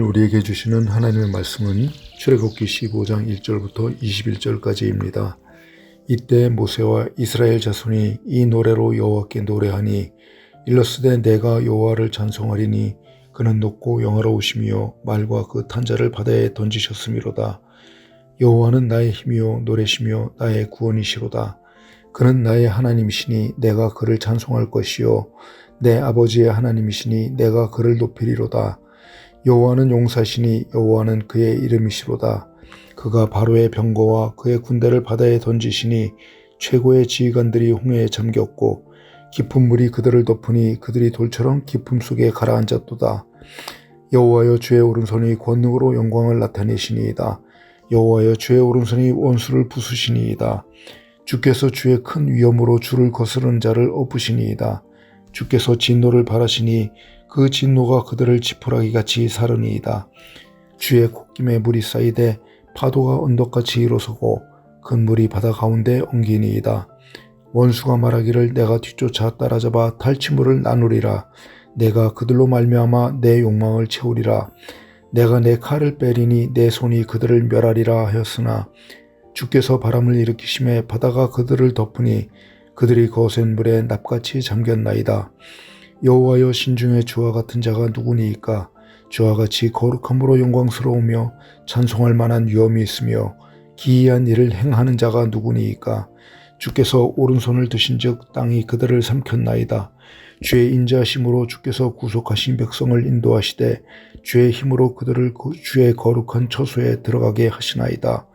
우리에게 주시는 하나님의 말씀은 출애굽기 15장 1절부터 21절까지입니다. 이때 모세와 이스라엘 자손이 이 노래로 여호와께 노래하니 일러스되 내가 여호와를 찬송하리니 그는 높고 영화로우시며 말과 그 탄자를 바다에 던지셨음이로다. 여호와는 나의 힘이요 노래시며 나의 구원이시로다. 그는 나의 하나님이시니 내가 그를 찬송할 것이요 내 아버지의 하나님이시니 내가 그를 높이리로다. 여호와는 용사시니 여호와는 그의 이름이시로다. 그가 바로의 병거와 그의 군대를 바다에 던지시니 최고의 지휘관들이 홍해에 잠겼고 깊은 물이 그들을 덮으니 그들이 돌처럼 깊음 속에 가라앉았도다. 여호와여 주의 오른손이 권능으로 영광을 나타내시니이다. 여호와여 주의 오른손이 원수를 부수시니이다. 주께서 주의 큰 위엄으로 주를 거스르는 자를 엎으시니이다. 주께서 진노를 바라시니 그 진노가 그들을 지푸라기같이 사르니이다. 주의 콧김에 물이 쌓이되 파도가 언덕같이 일어서고 큰 물이 바다 가운데 엉기니이다. 원수가 말하기를 내가 뒤쫓아 따라잡아 탈취물을 나누리라. 내가 그들로 말미암아 내 욕망을 채우리라. 내가 내 칼을 빼리니 내 손이 그들을 멸하리라 하였으나 주께서 바람을 일으키심에 바다가 그들을 덮으니 그들이 거센 물에 납같이 잠겼나이다. 여호와여 신중에 주와 같은 자가 누구니이까? 주와 같이 거룩함으로 영광스러우며 찬송할 만한 위엄이 있으며 기이한 일을 행하는 자가 누구니이까? 주께서 오른손을 드신즉 땅이 그들을 삼켰나이다. 주의 인자하심으로 주께서 구속하신 백성을 인도하시되 주의 힘으로 그들을 주의 거룩한 처소에 들어가게 하시나이다.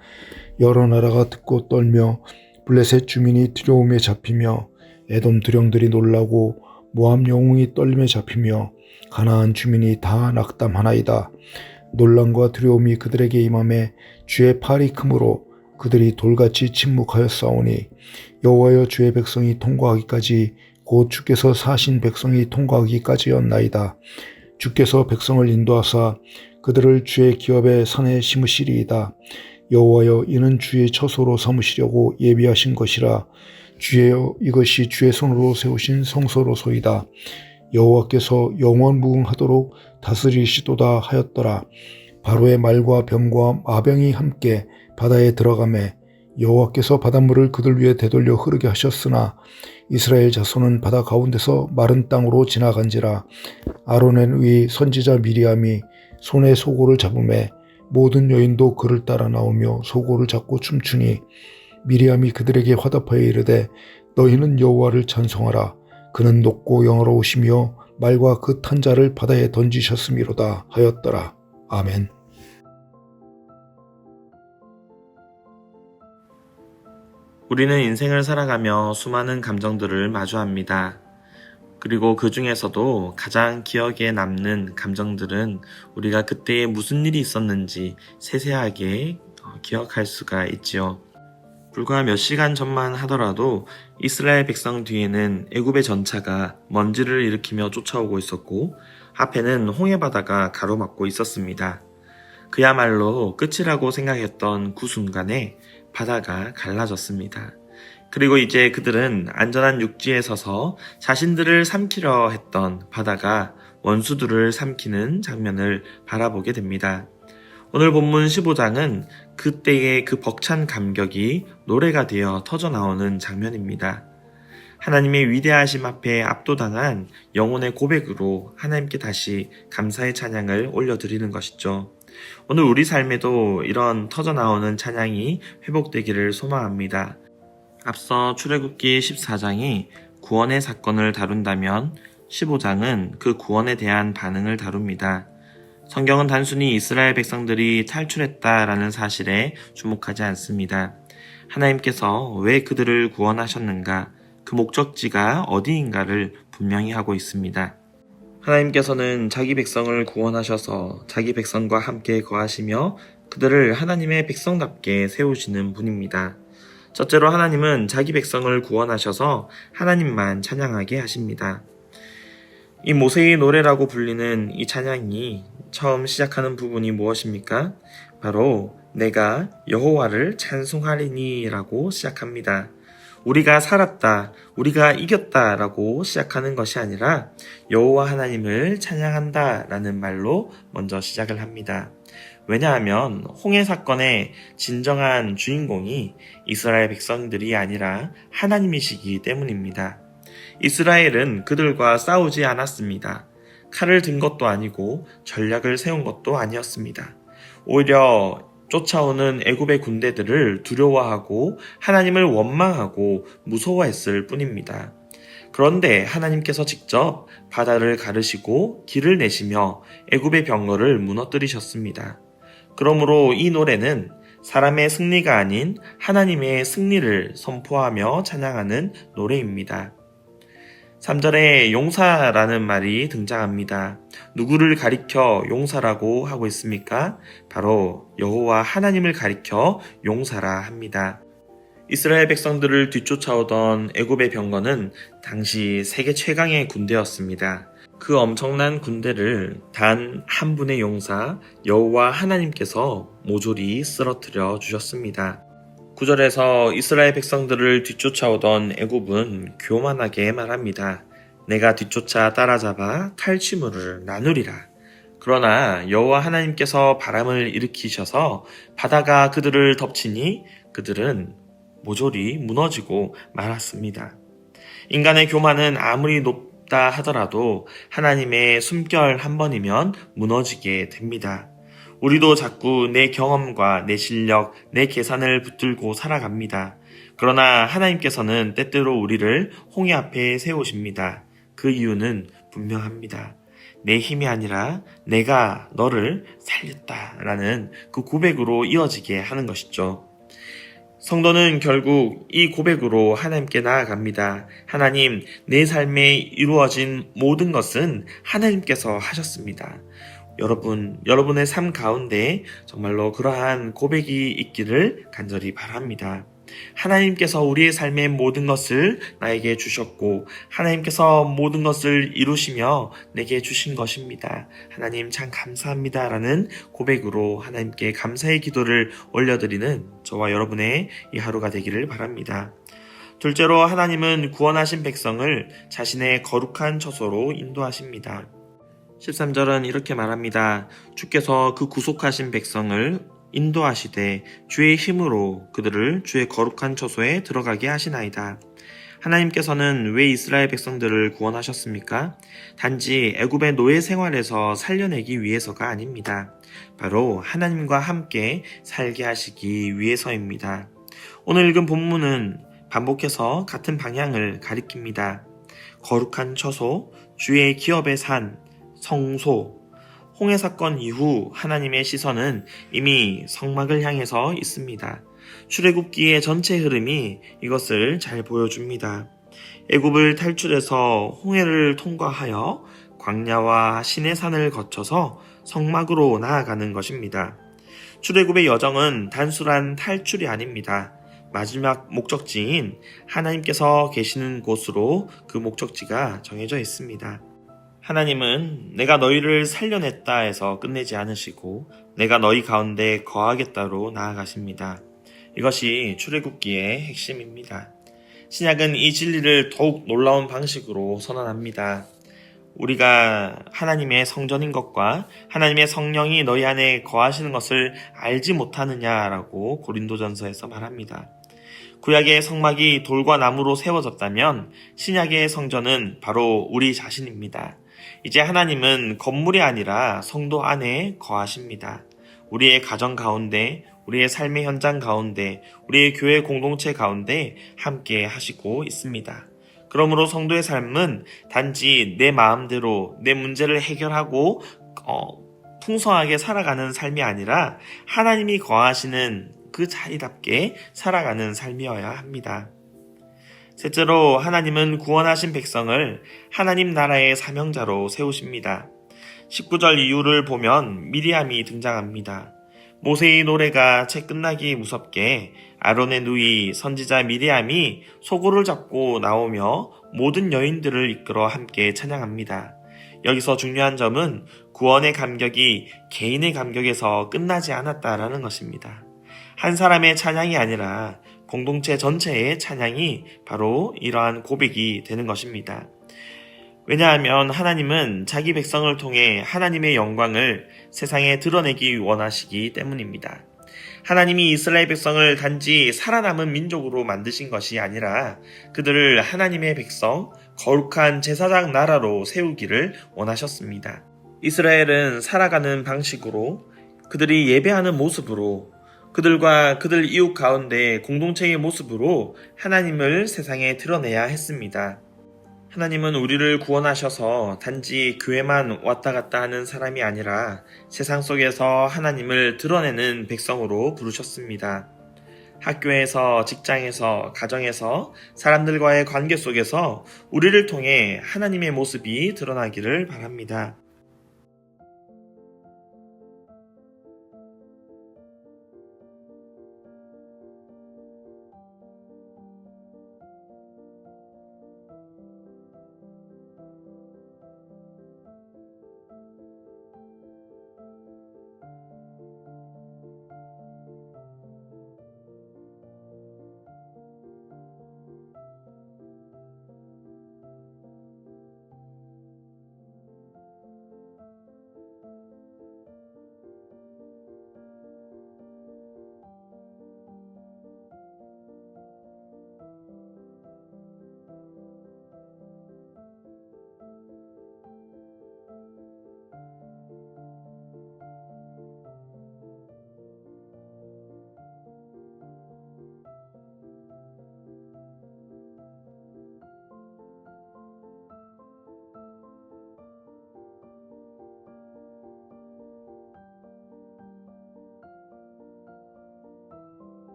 여러 나라가 듣고 떨며 블레셋 주민이 두려움에 잡히며 에돔 두령들이 놀라고 모압 영웅이 떨림에 잡히며 가나안 주민이 다 낙담하나이다. 놀람과 두려움이 그들에게 임함에 주의 팔이 크므로 그들이 돌같이 침묵하였사오니 여호와여 주의 백성이 통과하기까지 곧 주께서 사신 백성이 통과하기까지였나이다. 주께서 백성을 인도하사 그들을 주의 기업의 산에 심으시리이다. 여호와여 이는 주의 처소로 삼으시려고 예비하신 것이라. 주여 이것이 주의 손으로 세우신 성소로소이다. 여호와께서 영원무궁하도록 다스리시도다 하였더라. 바로의 말과 병과 마병이 함께 바다에 들어가매 여호와께서 바닷물을 그들 위에 되돌려 흐르게 하셨으나 이스라엘 자손은 바다 가운데서 마른 땅으로 지나간지라. 아론의 의 선지자 미리암이 손에 소고를 잡음에 모든 여인도 그를 따라 나오며 소고를 잡고 춤추니 미리암이 그들에게 화답하여 이르되 너희는 여호와를 찬송하라. 그는 높고 영화로우시며 말과 그 탄자를 바다에 던지셨음이로다 하였더라. 아멘. 우리는 인생을 살아가며 수많은 감정들을 마주합니다. 그리고 그 중에서도 가장 기억에 남는 감정들은 우리가 그때에 무슨 일이 있었는지 세세하게 기억할 수가 있지요. 불과 몇 시간 전만 하더라도 이스라엘 백성 뒤에는 애굽의 전차가 먼지를 일으키며 쫓아오고 있었고 앞에는 홍해바다가 가로막고 있었습니다. 그야말로 끝이라고 생각했던 그 순간에 바다가 갈라졌습니다. 그리고 이제 그들은 안전한 육지에 서서 자신들을 삼키려 했던 바다가 원수들을 삼키는 장면을 바라보게 됩니다. 오늘 본문 15장은 그때의 그 벅찬 감격이 노래가 되어 터져나오는 장면입니다. 하나님의 위대하심 앞에 압도당한 영혼의 고백으로 하나님께 다시 감사의 찬양을 올려드리는 것이죠. 오늘 우리 삶에도 이런 터져나오는 찬양이 회복되기를 소망합니다. 앞서 출애굽기 14장이 구원의 사건을 다룬다면 15장은 그 구원에 대한 반응을 다룹니다. 성경은 단순히 이스라엘 백성들이 탈출했다라는 사실에 주목하지 않습니다. 하나님께서 왜 그들을 구원하셨는가, 그 목적지가 어디인가를 분명히 하고 있습니다. 하나님께서는 자기 백성을 구원하셔서 자기 백성과 함께 거하시며 그들을 하나님의 백성답게 세우시는 분입니다. 첫째로 하나님은 자기 백성을 구원하셔서 하나님만 찬양하게 하십니다. 이 모세의 노래라고 불리는 이 찬양이 처음 시작하는 부분이 무엇입니까? 바로 내가 여호와를 찬송하리니 라고 시작합니다. 우리가 살았다, 우리가 이겼다 라고 시작하는 것이 아니라 여호와 하나님을 찬양한다 라는 말로 먼저 시작을 합니다. 왜냐하면 홍해 사건의 진정한 주인공이 이스라엘 백성들이 아니라 하나님이시기 때문입니다. 이스라엘은 그들과 싸우지 않았습니다. 칼을 든 것도 아니고 전략을 세운 것도 아니었습니다. 오히려 쫓아오는 애굽의 군대들을 두려워하고 하나님을 원망하고 무서워했을 뿐입니다. 그런데 하나님께서 직접 바다를 가르시고 길을 내시며 애굽의 병거를 무너뜨리셨습니다. 그러므로 이 노래는 사람의 승리가 아닌 하나님의 승리를 선포하며 찬양하는 노래입니다. 3절에 용사라는 말이 등장합니다. 누구를 가리켜 용사라고 하고 있습니까? 바로 여호와 하나님을 가리켜 용사라 합니다. 이스라엘 백성들을 뒤쫓아오던 애굽의 병거는 당시 세계 최강의 군대였습니다. 그 엄청난 군대를 단 한 분의 용사 여호와 하나님께서 모조리 쓰러뜨려 주셨습니다. 9절에서 이스라엘 백성들을 뒤쫓아오던 애굽은 교만하게 말합니다. 내가 뒤쫓아 따라잡아 탈취물을 나누리라. 그러나 여호와 하나님께서 바람을 일으키셔서 바다가 그들을 덮치니 그들은 모조리 무너지고 말았습니다. 인간의 교만은 아무리 높다 하더라도 하나님의 숨결 한 번이면 무너지게 됩니다. 우리도 자꾸 내 경험과 내 실력, 내 계산을 붙들고 살아갑니다. 그러나 하나님께서는 때때로 우리를 홍해 앞에 세우십니다. 그 이유는 분명합니다. 내 힘이 아니라 내가 너를 살렸다라는 그 고백으로 이어지게 하는 것이죠. 성도는 결국 이 고백으로 하나님께 나아갑니다. 하나님, 내 삶에 이루어진 모든 것은 하나님께서 하셨습니다. 여러분의 삶 가운데 정말로 그러한 고백이 있기를 간절히 바랍니다. 하나님께서 우리의 삶의 모든 것을 나에게 주셨고 하나님께서 모든 것을 이루시며 내게 주신 것입니다. 하나님 참 감사합니다 라는 고백으로 하나님께 감사의 기도를 올려드리는 저와 여러분의 이 하루가 되기를 바랍니다. 둘째로 하나님은 구원하신 백성을 자신의 거룩한 처소로 인도하십니다. 13절은 이렇게 말합니다. 주께서 그 구속하신 백성을 인도하시되 주의 힘으로 그들을 주의 거룩한 처소에 들어가게 하시나이다. 하나님께서는 왜 이스라엘 백성들을 구원하셨습니까? 단지 애굽의 노예 생활에서 살려내기 위해서가 아닙니다. 바로 하나님과 함께 살게 하시기 위해서입니다. 오늘 읽은 본문은 반복해서 같은 방향을 가리킵니다. 거룩한 처소, 주의 기업의 산, 성소, 홍해 사건 이후 하나님의 시선은 이미 성막을 향해서 있습니다. 출애굽기의 전체 흐름이 이것을 잘 보여줍니다. 애굽을 탈출해서 홍해를 통과하여 광야와 시내산을 거쳐서 성막으로 나아가는 것입니다. 출애굽의 여정은 단순한 탈출이 아닙니다. 마지막 목적지인 하나님께서 계시는 곳으로 그 목적지가 정해져 있습니다. 하나님은 내가 너희를 살려냈다 해서 끝내지 않으시고 내가 너희 가운데 거하겠다로 나아가십니다. 이것이 출애굽기의 핵심입니다. 신약은 이 진리를 더욱 놀라운 방식으로 선언합니다. 우리가 하나님의 성전인 것과 하나님의 성령이 너희 안에 거하시는 것을 알지 못하느냐라고 고린도전서에서 말합니다. 구약의 성막이 돌과 나무로 세워졌다면 신약의 성전은 바로 우리 자신입니다. 이제 하나님은 건물이 아니라 성도 안에 거하십니다. 우리의 가정 가운데, 우리의 삶의 현장 가운데, 우리의 교회 공동체 가운데 함께 하시고 있습니다. 그러므로 성도의 삶은 단지 내 마음대로 내 문제를 해결하고 풍성하게 살아가는 삶이 아니라 하나님이 거하시는 그 자리답게 살아가는 삶이어야 합니다. 셋째로 하나님은 구원하신 백성을 하나님 나라의 사명자로 세우십니다. 19절 이후를 보면 미리암이 등장합니다. 모세의 노래가 채 끝나기 무섭게 아론의 누이 선지자 미리암이 소고를 잡고 나오며 모든 여인들을 이끌어 함께 찬양합니다. 여기서 중요한 점은 구원의 감격이 개인의 감격에서 끝나지 않았다라는 것입니다. 한 사람의 찬양이 아니라 공동체 전체의 찬양이 바로 이러한 고백이 되는 것입니다. 왜냐하면 하나님은 자기 백성을 통해 하나님의 영광을 세상에 드러내기 원하시기 때문입니다. 하나님이 이스라엘 백성을 단지 살아남은 민족으로 만드신 것이 아니라 그들을 하나님의 백성, 거룩한 제사장 나라로 세우기를 원하셨습니다. 이스라엘은 살아가는 방식으로, 그들이 예배하는 모습으로, 그들과 그들 이웃 가운데 공동체의 모습으로 하나님을 세상에 드러내야 했습니다. 하나님은 우리를 구원하셔서 단지 교회만 왔다 갔다 하는 사람이 아니라 세상 속에서 하나님을 드러내는 백성으로 부르셨습니다. 학교에서, 직장에서, 가정에서, 사람들과의 관계 속에서 우리를 통해 하나님의 모습이 드러나기를 바랍니다.